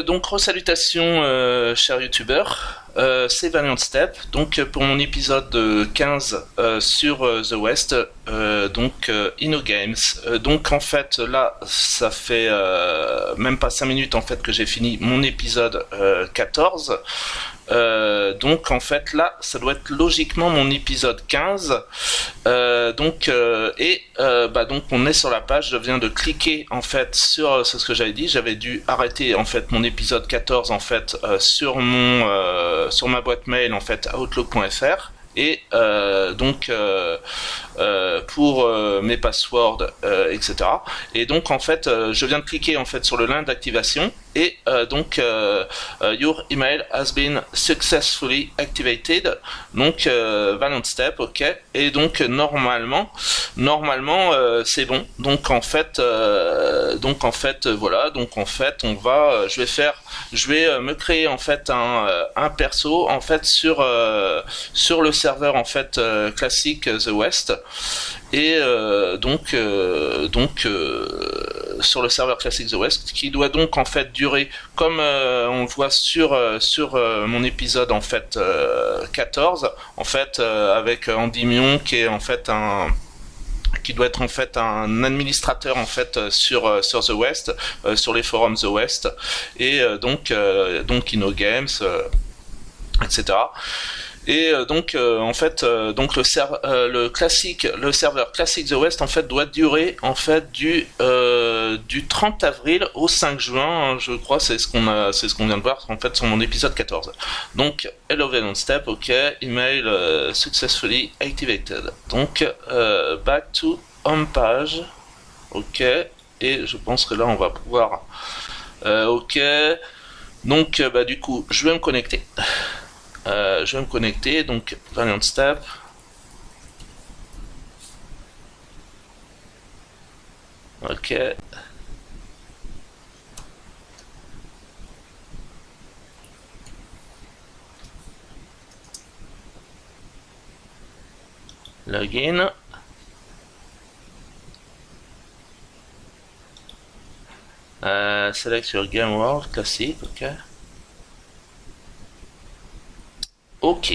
Donc resalutations chers youtubeurs, c'est Valiant Step, donc pour mon épisode 15 sur The West, InnoGames. Donc en fait là ça fait même pas 5 minutes en fait que j'ai fini mon épisode 14. Donc en fait là ça doit être logiquement mon épisode 15. Donc on est sur la page, je viens de cliquer en fait sur ce que j'avais dit, j'avais dû arrêter en fait mon épisode 14 en fait sur ma boîte mail en fait outlook.fr. Et pour mes passwords, etc. Et donc en fait, je viens de cliquer en fait sur le lien d'activation et your email has been successfully activated. Donc Valiant Step, ok. Et donc normalement, c'est bon. Donc en fait, voilà. Donc en fait, je vais me créer en fait un perso en fait sur le serveur en fait classique The West. Et sur le serveur classique The West, qui doit donc en fait durer comme on le voit sur mon épisode en fait 14 en fait avec Andy Mion qui est en fait qui doit être en fait un administrateur en fait sur The West, sur les forums The West, et donc InnoGames, etc. Et en fait le serveur classique The West en fait doit durer en fait du 30 avril au 5 juin, je crois, c'est ce qu'on vient de voir en fait sur mon épisode 14. Donc hello Valiant Step, ok, email successfully activated. Donc back to home page, ok, et je pense que là on va pouvoir ok. Donc du coup je vais me connecter. Donc Valiant Step. Ok. Login. Select your game world classique, ok. Ok.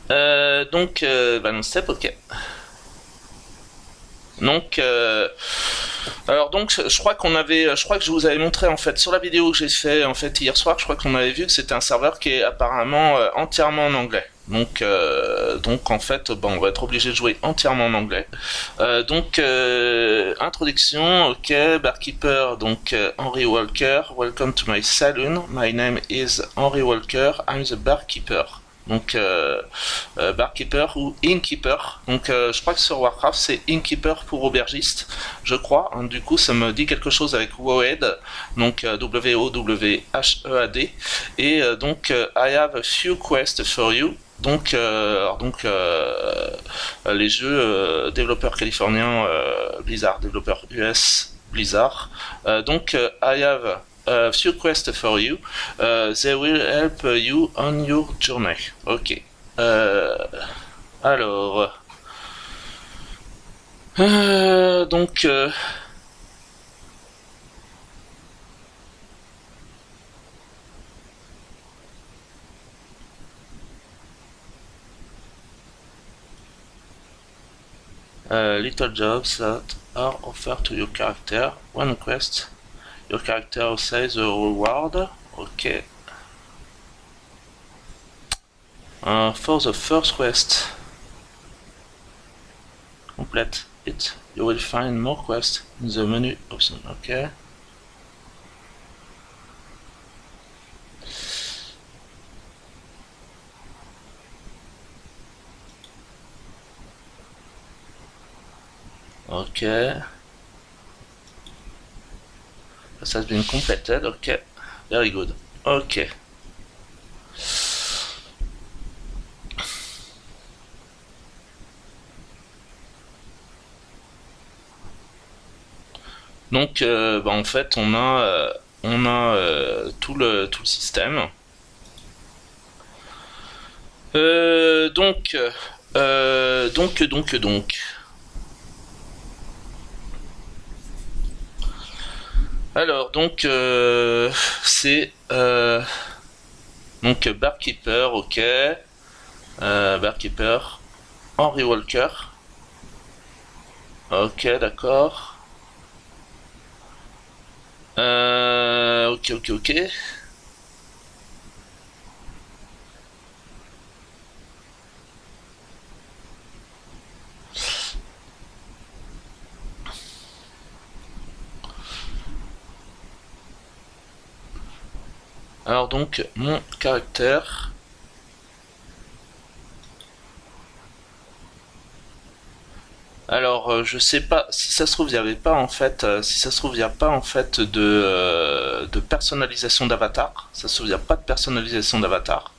Valiant Step, ok. Donc, alors donc, je crois que je vous avais montré en fait sur la vidéo que j'ai fait en fait hier soir. Je crois qu'on avait vu que c'était un serveur qui est apparemment entièrement en anglais. Donc en fait, on va être obligé de jouer entièrement en anglais. Introduction, ok, barkeeper, donc Henry Walker. Welcome to my saloon. My name is Henry Walker. I'm the barkeeper. Donc barkeeper ou innkeeper. Donc je crois que sur Warcraft c'est innkeeper pour aubergiste, je crois. Du coup ça me dit quelque chose avec Wowhead, donc W-O-W-H-E-A-D. Et I have a few quests for you. Donc les jeux développeurs californiens Blizzard, développeurs US Blizzard. I have a few quests for you. They will help you on your journey. Ok. Alors. Little jobs that are offered to your character. One quest. Your character says the reward. Ok. For the first quest, complete it. You will find more quests in the menu option. Ok. Ok. That has been completed. Ok. Very good. Ok. Donc en fait on a tout le système. Donc Alors, donc, c'est donc Barkeeper, ok. Barkeeper, Henry Walker. Ok, d'accord. Ok, ok, ok. Alors donc, mon caractère. Alors, je sais pas si ça se trouve, il y avait pas en fait, si ça se trouve, il n'y a pas en fait de personnalisation d'avatar. Ça se trouve, il n'y a pas de personnalisation d'avatar.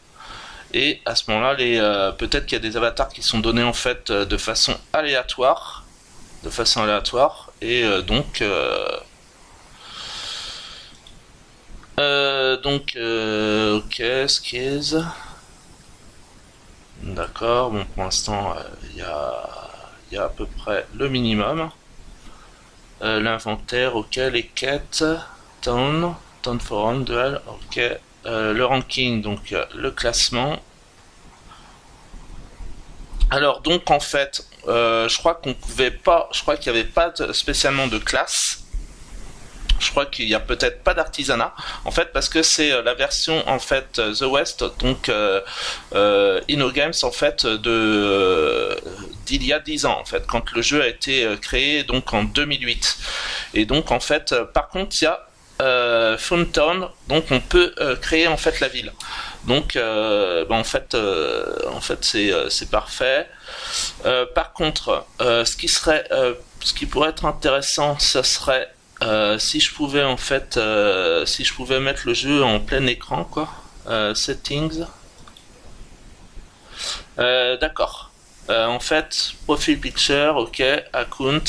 Et à ce moment-là, peut-être qu'il y a des avatars qui sont donnés en fait de façon aléatoire, et ok, skills. D'accord. Bon, pour l'instant, il y a à peu près le minimum. L'inventaire, ok, les quêtes, town forum, duel, ok. Le ranking, donc le classement. Alors donc en fait, je crois qu'on pouvait pas, je crois qu'il n'y avait pas spécialement de classe. Je crois qu'il y a peut-être pas d'artisanat en fait parce que c'est la version en fait The West donc InnoGames en fait d'il y a 10 ans en fait quand le jeu a été créé donc en 2008 et donc en fait par contre il y a Funtown donc on peut créer en fait la ville donc en fait c'est parfait. Par contre ce qui pourrait être intéressant ça serait si je pouvais en fait, si je pouvais mettre le jeu en plein écran, quoi. Settings. D'accord. En fait, profile picture, ok. Account,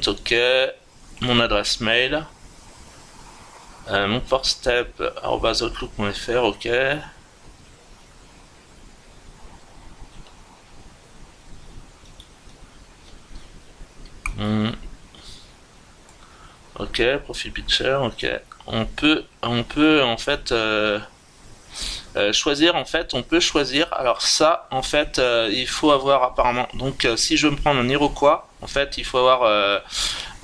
ok. Mon adresse mail. Mon first step, @outlook.fr, ok. Ok, profile picture, ok. On peut en fait choisir. En fait, on peut choisir. Alors ça, en fait, il faut avoir apparemment. Donc, si je veux me prendre un Iroquois, en fait, il faut avoir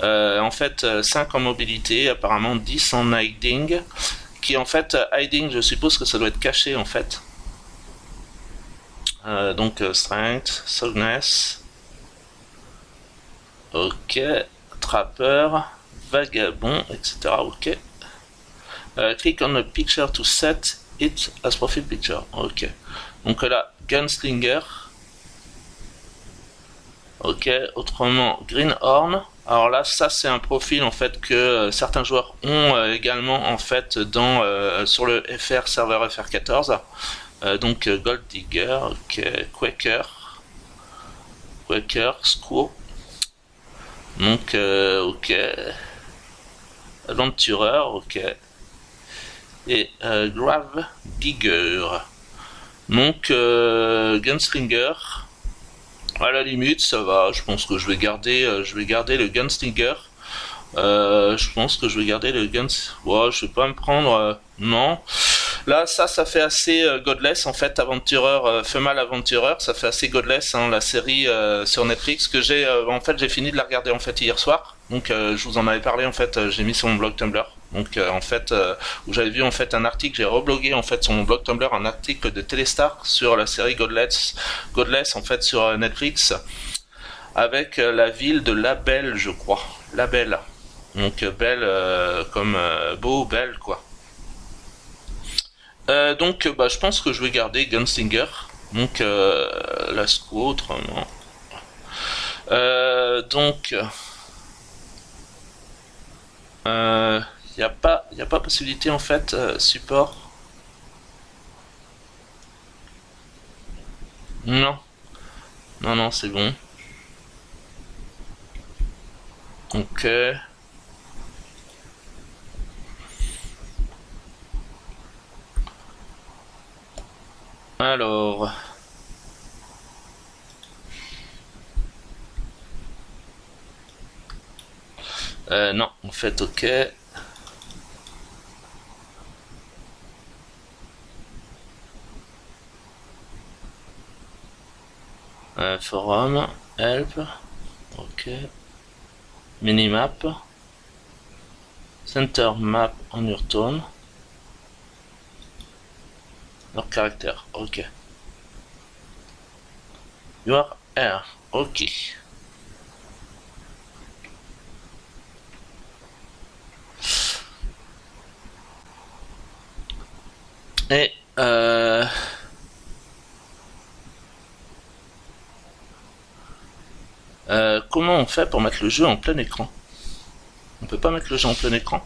en fait 5 en mobilité, apparemment 10 en hiding, qui en fait hiding, je suppose que ça doit être caché en fait. Donc strength, softness, ok, trapper, vagabond, etc. Ok. Click on a picture to set it as profile picture. Ok. Donc là, gunslinger. Ok. Autrement, greenhorn. Alors là, ça c'est un profil en fait que certains joueurs ont également en fait dans sur le FR serveur FR14. Donc Gold Digger, ok, Quaker, Squaw. Donc ok, Aventureur, ok, et Grave Digger. Donc Gunslinger. À la limite, ça va. Je pense que je vais garder le Gunslinger. Je pense que je vais garder le Guns. Ouais, je vais pas me prendre. Non. Là, ça fait assez godless en fait. Aventureur, Female Aventureur, ça fait assez godless. Hein, la série sur Netflix que j'ai. En fait, j'ai fini de la regarder en fait hier soir. Donc, je vous en avais parlé en fait. J'ai mis sur mon blog Tumblr. Donc, en fait, où j'avais vu en fait un article, j'ai reblogué en fait sur mon blog Tumblr un article de Téléstar sur la série Godless en fait sur Netflix avec la ville de La Belle, je crois. La Belle. Donc belle comme beau, belle quoi. Donc bah, je pense que je vais garder Gunslinger. Donc la squad autrement. Donc y a pas possibilité en fait support. Non, non c'est bon. Ok. Alors. Non, en fait, ok. Forum, help, ok. Minimap. Center map on your tone. Leur caractère, ok. You are air, ok. Et comment on fait pour mettre le jeu en plein écran? On peut pas mettre le jeu en plein écran?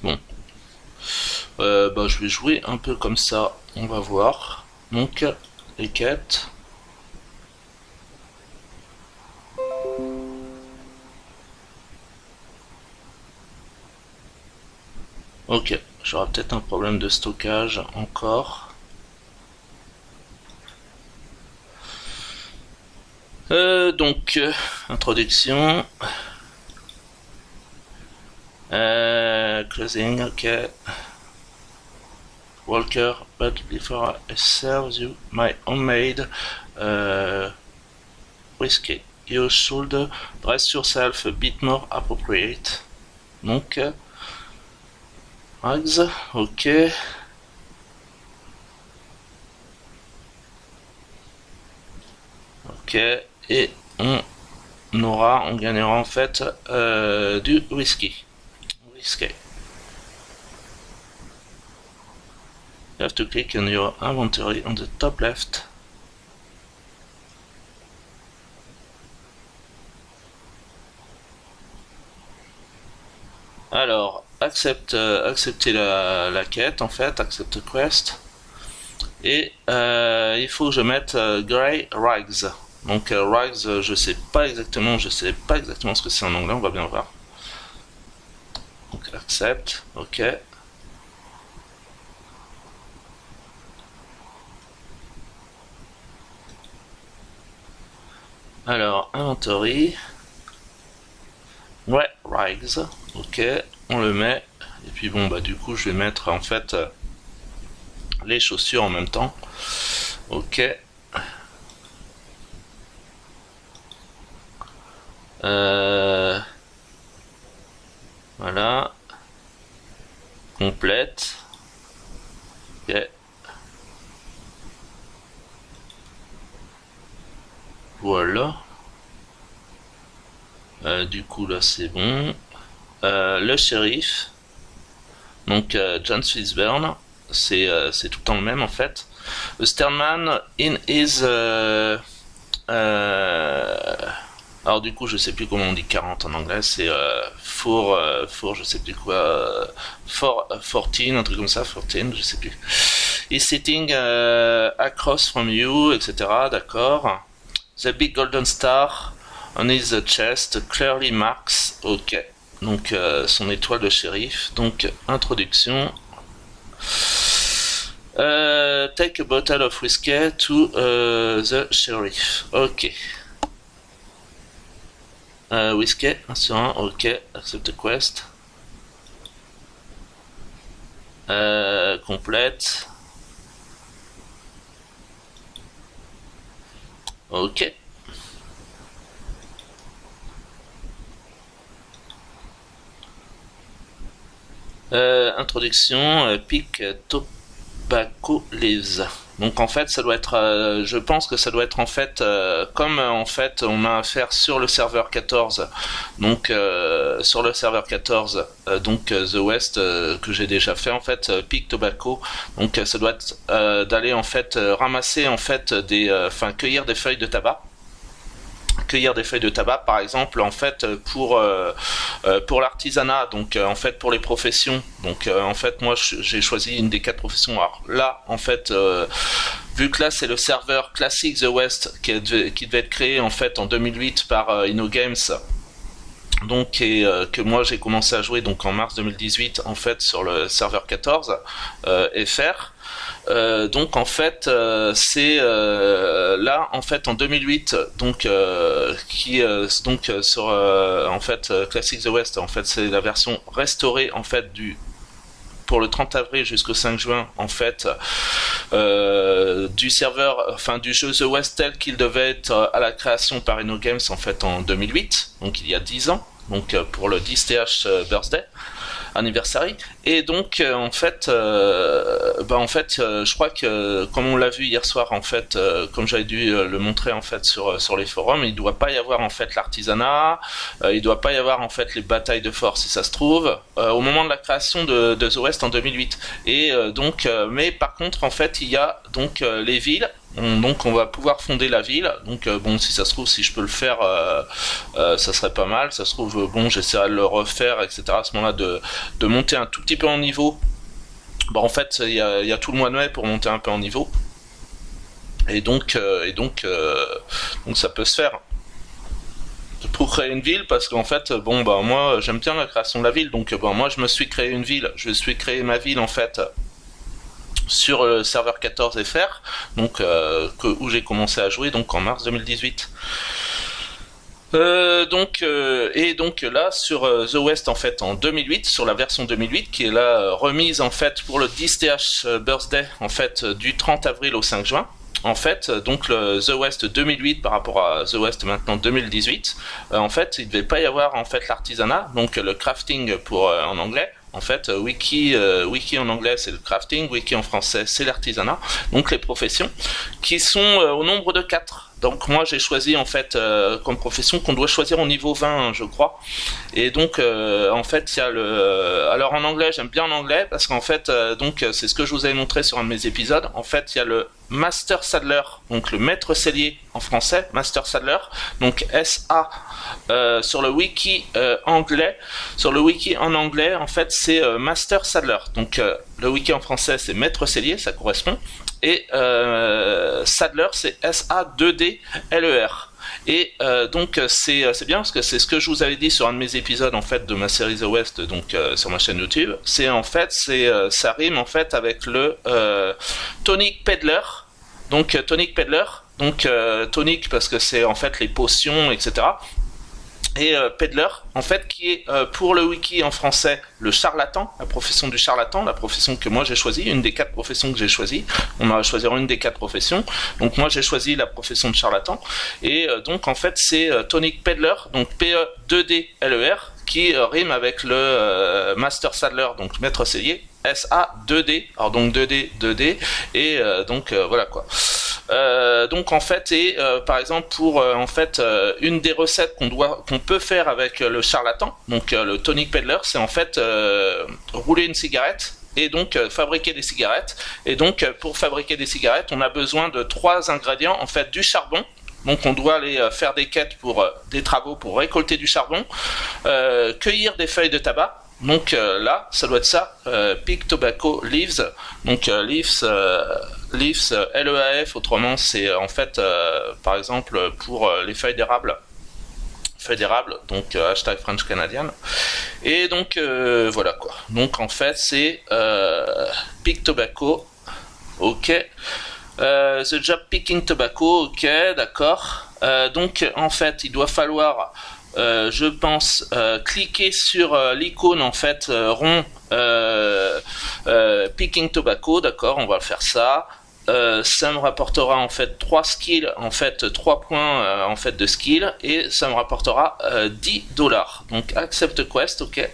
Bon. Bah, je vais jouer un peu comme ça, on va voir. Donc, les quêtes. Ok, j'aurai peut-être un problème de stockage encore. Donc, introduction. Closing, ok. Walker, but before I serve you my homemade whiskey, you should dress yourself a bit more appropriate. Donc, Rags, ok. Ok, et on gagnera en fait du whisky. Whisky. You have to click on your inventory on the top left. Alors, accepter la quête en fait, accept quest. Et il faut que je mette Grey Rags. Donc Rags, je sais pas exactement ce que c'est en anglais, on va bien voir. Donc accept, ok. Alors, inventory. Ouais, Rags, ok, on le met. Et puis bon, bah du coup, je vais mettre en fait les chaussures en même temps. Ok. Voilà. Complète. Ok. Voilà. Du coup là c'est bon. Le shérif. Donc John Swissburne. C'est tout le temps le même en fait. The Sternman in his alors du coup je sais plus comment on dit 40 en anglais, c'est four je sais plus quoi, 14, un truc comme ça, 14, je sais plus. He's sitting across from you, etc. D'accord. The big golden star on his chest clearly marks, ok. Donc son étoile de shérif. Donc introduction. Take a bottle of whiskey to the sheriff. Ok. Whiskey, 1 sur 1, ok. Accept quest. Complète. Ok. Introduction, pick tobacco leaves. Donc en fait ça doit être, je pense que ça doit être en fait comme en fait on a affaire sur le serveur 14. Donc sur le serveur 14, donc The West que j'ai déjà fait en fait, pick tobacco. Donc ça doit être d'aller en fait ramasser en fait cueillir des feuilles de tabac. Cueillir des feuilles de tabac par exemple en fait pour l'artisanat, donc en fait pour les professions. Donc en fait moi j'ai choisi une des 4 professions. Alors là en fait vu que là c'est le serveur classique The West qui devait être créé en fait en 2008 par InnoGames, donc que moi j'ai commencé à jouer donc en mars 2018 en fait sur le serveur 14 FR. Donc en fait c'est là en fait en 2008 donc sur en fait Classic the West en fait c'est la version restaurée en fait du pour le 30 avril jusqu'au 5 juin en fait du serveur, enfin du jeu The West tel qu'il devait être à la création par InnoGames en fait en 2008, donc il y a 10 ans, donc pour le 10th birthday anniversary. Et donc en fait je crois que comme on l'a vu hier soir en fait comme j'avais dû le montrer en fait sur les forums, il doit pas y avoir en fait l'artisanat, il doit pas y avoir en fait les batailles de force si ça se trouve au moment de la création de The West en 2008. Et mais par contre en fait il y a donc les villes. Donc on va pouvoir fonder la ville. Donc bon, si ça se trouve, si je peux le faire, ça serait pas mal. Ça se trouve, bon, j'essaierai de le refaire, etc. À ce moment-là, de monter un tout petit peu en niveau. Bon, en fait, il y a tout le mois de mai pour monter un peu en niveau. Et donc ça peut se faire. Pour créer une ville, parce qu'en fait, bon, bah moi, j'aime bien la création de la ville. Donc, bon, moi, je me suis créé une ville. Je me suis créé ma ville, en fait, sur le serveur 14 FR, donc où j'ai commencé à jouer donc en mars 2018. Et donc là sur The West en fait en 2008, sur la version 2008 qui est là remise en fait pour le 10th birthday en fait du 30 avril au 5 juin. En fait, donc le The West 2008 par rapport à The West maintenant 2018, en fait, il devait pas y avoir en fait l'artisanat, donc le crafting pour en anglais. En fait, wiki en anglais c'est le crafting, wiki en français c'est l'artisanat. Donc les professions qui sont au nombre de 4. Donc moi j'ai choisi en fait comme profession qu'on doit choisir au niveau 20 je crois. Et donc en fait il y a le alors en anglais j'aime bien en anglais parce qu'en fait donc c'est ce que je vous avais montré sur un de mes épisodes. En fait il y a le Master Saddler, donc le maître sellier en français, Master Saddler, donc SA sur le wiki anglais. Sur le wiki en anglais en fait c'est Master Saddler. Donc le wiki en français c'est maître sellier, ça correspond. Et Saddler c'est S-A-2-D-L-E-R. Et donc c'est bien parce que c'est ce que je vous avais dit sur un de mes épisodes en fait de ma série The West, donc sur ma chaîne YouTube. C'est en fait ça rime en fait avec le Tonic Peddler. Donc Tonic Peddler, donc tonic parce que c'est en fait les potions, etc. Et Peddler, en fait, qui est pour le wiki en français le charlatan, la profession du charlatan, la profession que moi j'ai choisie, une des 4 professions que j'ai choisies. On va choisir une des 4 professions. Donc moi j'ai choisi la profession de charlatan. Et donc en fait c'est Tonic Peddler, donc P-E-2-D-L-E-R, qui rime avec le Master Saddler, donc maître sellier, S-A-2-D, alors donc 2D, 2D, et donc voilà quoi. Donc en fait et par exemple pour en fait une des recettes qu'on peut faire avec le charlatan, donc le Tonic Peddler, c'est en fait rouler une cigarette et donc fabriquer des cigarettes. Et donc pour fabriquer des cigarettes on a besoin de 3 ingrédients, en fait du charbon. Donc on doit aller faire des quêtes pour des travaux pour récolter du charbon, cueillir des feuilles de tabac. Donc là, ça doit être ça, Pig Tobacco Leaves. Donc leaves, L-E-A-F, autrement c'est en fait, par exemple, pour les feuilles d'érable. Feuilles d'érable, donc hashtag French Canadian. Et donc voilà quoi. Donc en fait c'est Pig Tobacco, ok. The job picking tobacco, ok, d'accord. Donc en fait il doit falloir je pense cliquer sur l'icône en fait rond picking tobacco, d'accord, on va faire ça. Ça me rapportera en fait 3 skills, en fait 3 points en fait de skill, et ça me rapportera $10. Donc accept quest, ok.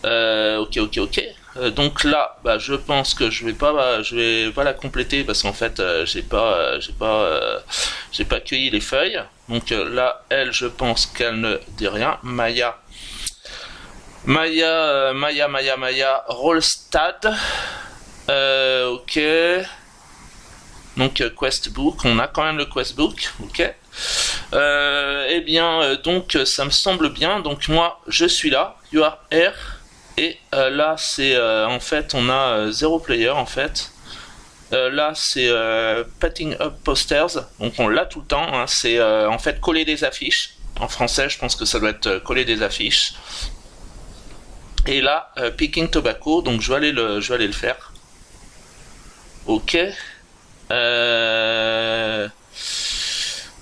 Ok. Donc là, bah, je pense que je vais pas la compléter parce qu'en fait, j'ai pas cueilli les feuilles. Donc là, elle, je pense qu'elle ne dit rien. Maya, Rollstad. Ok. Donc quest book, on a quand même le quest book, ok. Eh bien, donc ça me semble bien. Donc moi, je suis là. You are here. Et là c'est en fait on a 0 player en fait. Là c'est putting up posters, donc on l'a tout le temps, hein. C'est en fait coller des affiches. En français je pense que ça doit être coller des affiches. Et là picking tobacco, donc je vais aller le faire. Ok. Euh...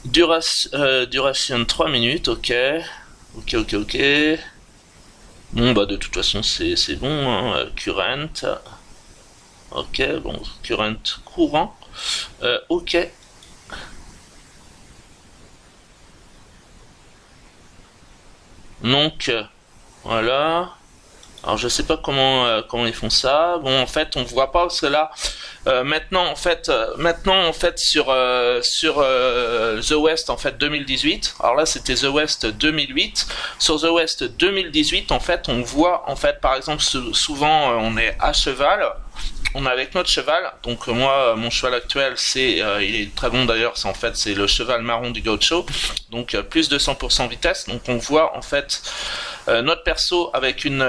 Duration 3 minutes, ok. Ok, ok, ok. Bon, bah de toute façon, c'est bon, hein. Current. Ok, bon, current courant. Ok. Donc, voilà. Alors je sais pas comment ils font ça. Bon en fait on voit pas parce que là maintenant en fait sur The West en fait 2018. Alors là c'était The West 2008. Sur The West 2018 en fait on voit en fait par exemple souvent on est à cheval. On est avec notre cheval, donc moi mon cheval actuel c'est il est très bon d'ailleurs, c'est le cheval marron du Gaucho, donc plus de 100% vitesse, donc on voit en fait notre perso avec une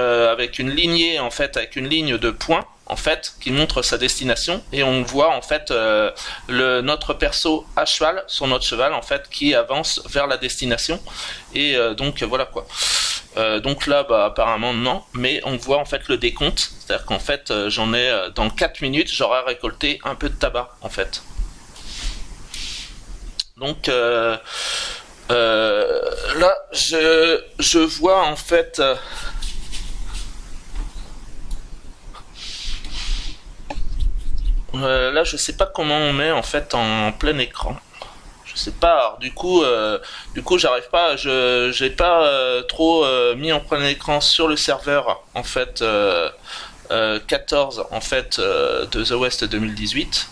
lignée en fait avec une ligne de points en fait qui montre sa destination et on voit en fait notre perso à cheval sur notre cheval en fait qui avance vers la destination et donc voilà quoi. Donc là bah apparemment non, mais on voit en fait le décompte, c'est-à-dire qu'en fait j'en ai dans 4 minutes j'aurai récolté un peu de tabac en fait. Donc là je vois en fait là je sais pas comment on met en fait en plein écran. Je sais pas. Alors, du coup, j'arrive pas. J'ai pas trop mis en plein écran sur le serveur en fait 14 en fait de The West 2018.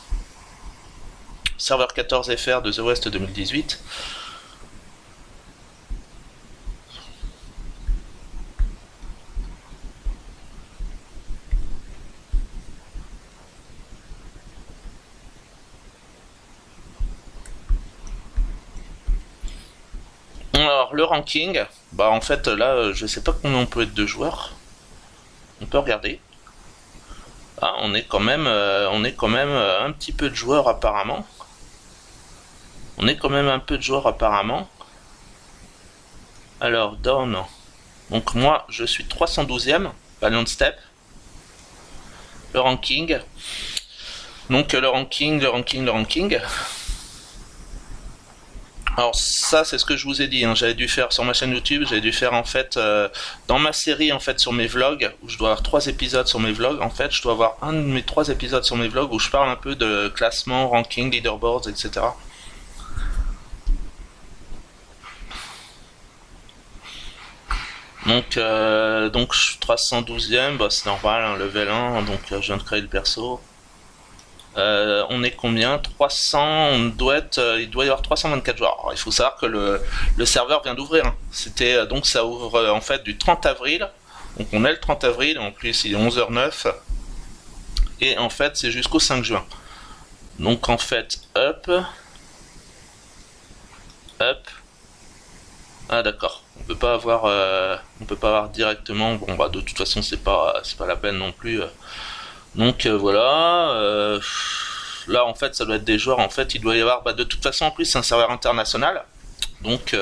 Serveur 14 FR de The West 2018. Alors le ranking, bah en fait là je sais pas combien on peut être de joueurs. On peut regarder. Ah, on est quand même un petit peu de joueurs apparemment. On est quand même un peu de joueurs apparemment. Alors down. Donc moi je suis 312e, Valiant Step. Le ranking. Donc le ranking. Alors ça c'est ce que je vous ai dit, hein. J'avais dû faire sur ma chaîne YouTube, j'avais dû faire en fait dans ma série en fait sur mes vlogs, où je dois avoir 3 épisodes sur mes vlogs, en fait je dois avoir un de mes 3 épisodes sur mes vlogs où je parle un peu de classement, ranking, leaderboards, etc. Donc je suis 312e, bah c'est normal, hein, level 1, donc je viens de créer le perso. On est combien? 300, il doit y avoir 324 joueurs. Alors, il faut savoir que le serveur vient d'ouvrir, hein. C'était donc ça ouvre en fait du 30 avril. Donc on est le 30 avril, en plus il est 11h09 et en fait c'est jusqu'au 5 juin. Donc en fait up. Ah d'accord. On peut pas avoir directement. Bon bah de toute façon c'est pas la peine non plus. Donc voilà, là en fait ça doit être des joueurs, en fait il doit y avoir, bah, de toute façon en plus c'est un serveur international, donc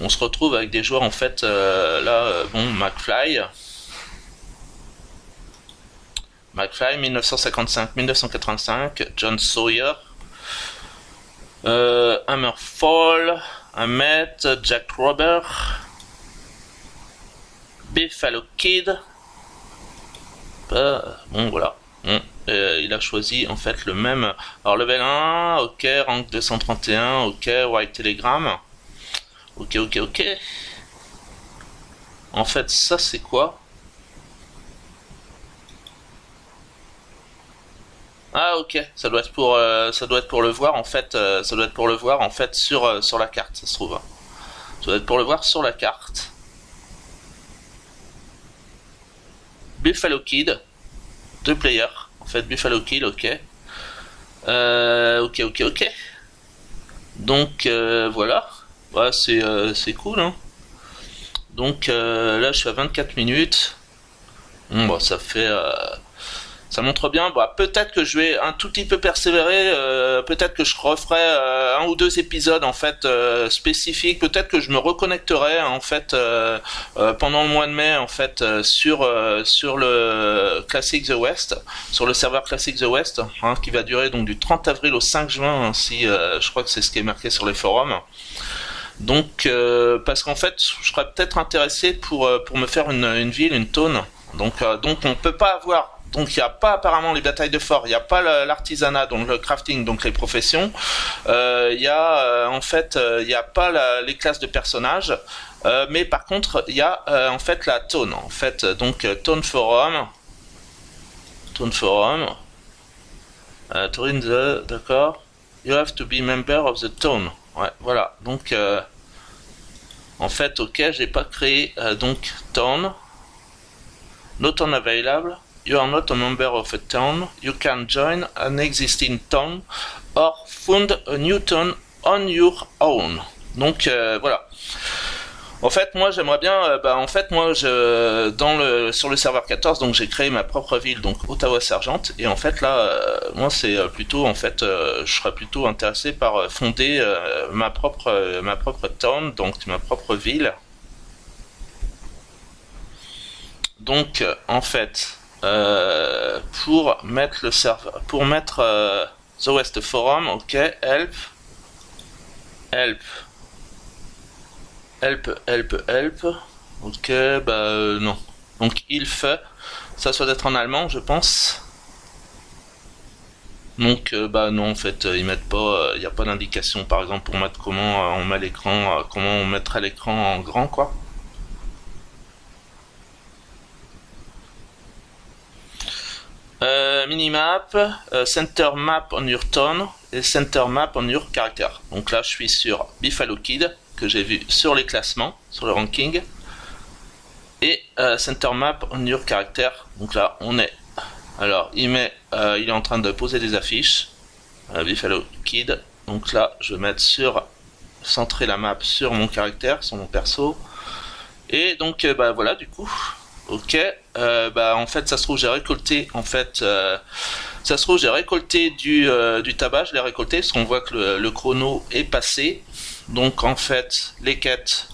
on se retrouve avec des joueurs en fait, là bon McFly 1955-1985, John Sawyer, Hammerfall, Ahmet, Jack Robert, Buffalo Kid. Bon voilà. Bon, il a choisi en fait le même. Alors level 1, ok, rank 231, ok, White Telegram. Ok. En fait ça c'est quoi? Ah ok, ça doit être pour le voir en fait, ça doit être pour le voir en fait sur la carte, ça se trouve. Ça doit être pour le voir sur la carte. Buffalo Kid, 2 players, en fait Buffalo Kid, ok. Ok. Donc voilà, ouais, c'est cool, hein. Donc là je suis à 24 minutes. Bon bah Ça montre bien. Bah, peut-être que je vais un tout petit peu persévérer. Peut-être que je referai un ou deux épisodes en fait spécifiques. Peut-être que je me reconnecterai en fait pendant le mois de mai en fait sur le Classic The West, sur le serveur Classic The West, hein, qui va durer donc du 30 avril au 5 juin. Hein, si je crois que c'est ce qui est marqué sur les forums. Donc parce qu'en fait, je serais peut-être intéressé pour me faire une ville, une town. Donc on peut pas avoir. Donc il n'y a pas apparemment les batailles de fort, il n'y a pas l'artisanat, donc le crafting, donc les professions. Il y a en fait, il n'y a pas les classes de personnages, mais par contre il y a en fait la town. En fait, donc town forum, town the, d'accord. You have to be member of the town. Ouais, voilà. Donc en fait, ok, j'ai pas créé donc town. No town available. You are not a member of a town. You can join an existing town or found a new town on your own. Donc voilà. En fait, moi j'aimerais bien, en fait moi sur le serveur 14, donc j'ai créé ma propre ville, donc Ottawa-Sergent, et en fait là, moi c'est plutôt en fait, je serais plutôt intéressé par fonder ma propre town, donc ma propre ville. Donc en fait, pour mettre le serveur, pour mettre The West Forum, ok, help. Ok, non. Donc il fait, ça doit être en allemand, je pense. Donc non, en fait, ils mettent pas, il n'y a pas d'indication, par exemple, pour mettre comment on met l'écran, comment on mettrait l'écran en grand, quoi. Minimap, center map on your tone et center map on your character. Donc là, je suis sur Buffalo Kid, que j'ai vu sur les classements, sur le ranking, et center map on your character. Donc là, on est. Alors, il est en train de poser des affiches. Buffalo Kid. Donc là, je vais mettre centrer la map sur mon caractère, sur mon perso. Et donc, voilà, du coup. Ok, en fait ça se trouve j'ai récolté du tabac, je l'ai récolté parce qu'on voit que le chrono est passé. Donc en fait les quêtes,